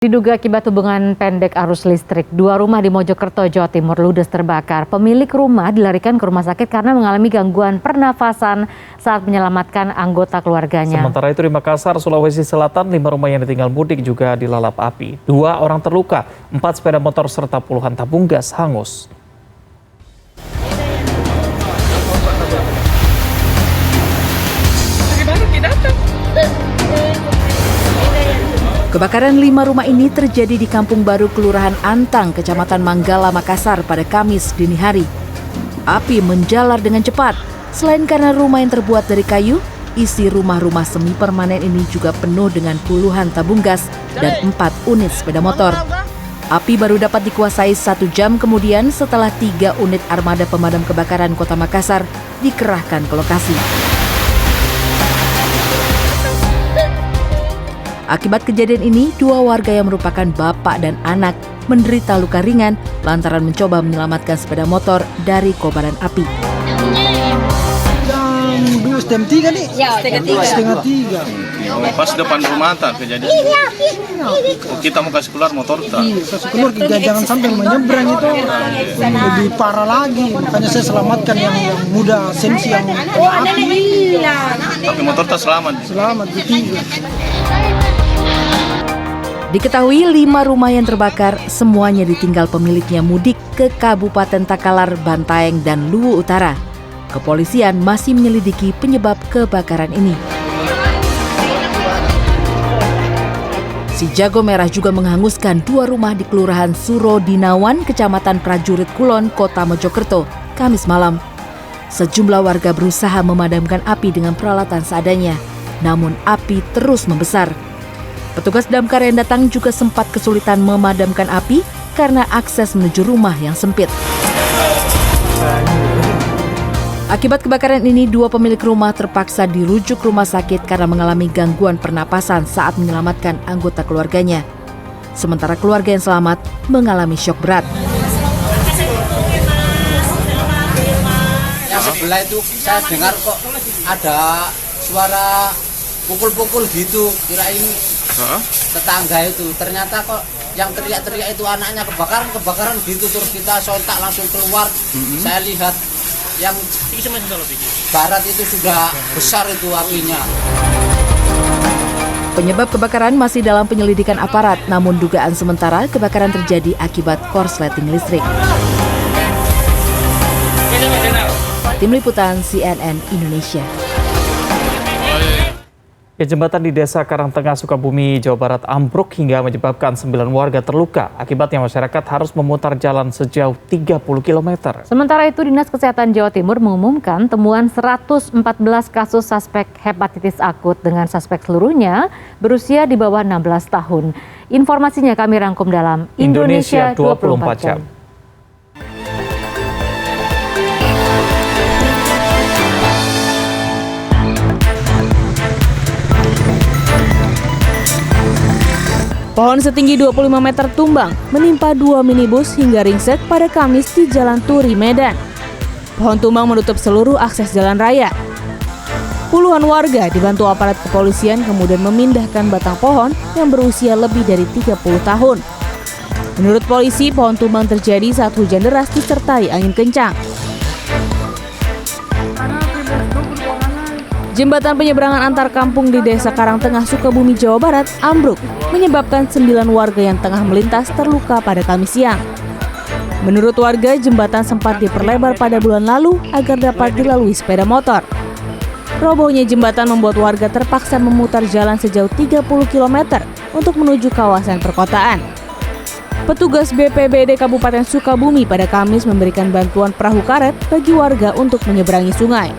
Diduga akibat hubungan pendek arus listrik, dua rumah di Mojokerto, Jawa Timur ludes terbakar. Pemilik rumah dilarikan ke rumah sakit karena mengalami gangguan pernafasan saat menyelamatkan anggota keluarganya. Sementara itu di Makassar, Sulawesi Selatan, 5 rumah yang ditinggal mudik juga dilalap api. 2 orang terluka, 4 sepeda motor serta puluhan tabung gas hangus. Kebakaran 5 rumah ini terjadi di Kampung Baru, Kelurahan Antang, Kecamatan Manggala, Makassar pada Kamis dini hari. Api menjalar dengan cepat. Selain karena rumah yang terbuat dari kayu, isi rumah-rumah semi permanen ini juga penuh dengan puluhan tabung gas dan 4 unit sepeda motor. Api baru dapat dikuasai 1 jam kemudian setelah 3 unit armada pemadam kebakaran Kota Makassar dikerahkan ke lokasi. Akibat kejadian ini, 2 warga yang merupakan bapak dan anak menderita luka ringan lantaran mencoba menyelamatkan sepeda motor dari kobaran api. Jam 3 nih? Ya, setengah 3. Pas depan rumah tak kejadian. Kita mau kasih keluar motor tak? Iya, kasih keluar, jangan sampai menyeberang itu lebih parah lagi. Makanya saya selamatkan yang muda sensi yang kena api. Tapi motor tak selamat. Selamat di 3. Diketahui 5 rumah yang terbakar semuanya ditinggal pemiliknya mudik ke Kabupaten Takalar, Bantaeng, dan Luwu Utara. Kepolisian masih menyelidiki penyebab kebakaran ini. Si Jago Merah juga menghanguskan 2 rumah di Kelurahan Surodinawan, Kecamatan Prajurit Kulon, Kota Mojokerto, Kamis malam. Sejumlah warga berusaha memadamkan api dengan peralatan seadanya, namun api terus membesar. Petugas damkar yang datang juga sempat kesulitan memadamkan api karena akses menuju rumah yang sempit. Akibat kebakaran ini, 2 pemilik rumah terpaksa dirujuk rumah sakit karena mengalami gangguan pernapasan saat menyelamatkan anggota keluarganya. Sementara keluarga yang selamat mengalami syok berat. Yang sebelah itu saya dengar kok ada suara pukul-pukul gitu, kirain tetangga itu. Ternyata kok yang teriak-teriak itu anaknya kebakaran gitu, terus kita sontak langsung keluar. Saya lihat yang barat itu sudah besar itu apinya. Penyebab kebakaran masih dalam penyelidikan aparat, namun dugaan sementara kebakaran terjadi akibat korsleting listrik. Tim Liputan CNN Indonesia. Jembatan di Desa Karangtengah, Sukabumi, Jawa Barat ambruk hingga menyebabkan 9 warga terluka. Akibatnya masyarakat harus memutar jalan sejauh 30 km. Sementara itu, Dinas Kesehatan Jawa Timur mengumumkan temuan 114 kasus suspek hepatitis akut dengan suspek seluruhnya berusia di bawah 16 tahun. Informasinya kami rangkum dalam Indonesia 24 jam. Pohon setinggi 25 meter tumbang menimpa 2 minibus hingga ringsek pada Kamis di Jalan Turi, Medan. Pohon tumbang menutup seluruh akses jalan raya. Puluhan warga dibantu aparat kepolisian kemudian memindahkan batang pohon yang berusia lebih dari 30 tahun. Menurut polisi, pohon tumbang terjadi saat hujan deras disertai angin kencang. Jembatan penyeberangan antar kampung di Desa Karangtengah, Sukabumi, Jawa Barat ambruk, menyebabkan 9 warga yang tengah melintas terluka pada Kamis siang. Menurut warga, jembatan sempat diperlebar pada bulan lalu agar dapat dilalui sepeda motor. Robohnya jembatan membuat warga terpaksa memutar jalan sejauh 30 km untuk menuju kawasan perkotaan. Petugas BPBD Kabupaten Sukabumi pada Kamis memberikan bantuan perahu karet bagi warga untuk menyeberangi sungai.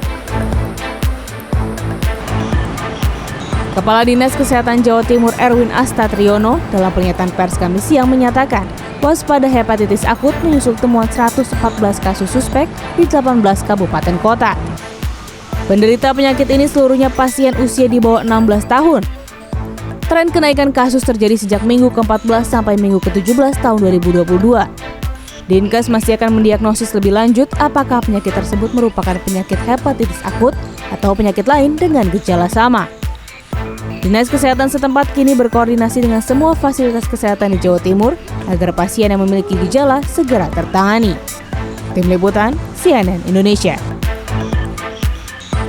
Kepala Dinas Kesehatan Jawa Timur Erwin Astatriono dalam pernyataan pers Kamis siang menyatakan waspada hepatitis akut menyusul temuan 114 kasus suspek di 18 kabupaten kota. Penderita penyakit ini seluruhnya pasien usia di bawah 16 tahun. Tren kenaikan kasus terjadi sejak minggu ke-14 sampai minggu ke-17 tahun 2022. Dinkes masih akan mendiagnosis lebih lanjut apakah penyakit tersebut merupakan penyakit hepatitis akut atau penyakit lain dengan gejala sama. Dinas Kesehatan setempat kini berkoordinasi dengan semua fasilitas kesehatan di Jawa Timur agar pasien yang memiliki gejala segera tertangani. Tim Liputan CNN Indonesia.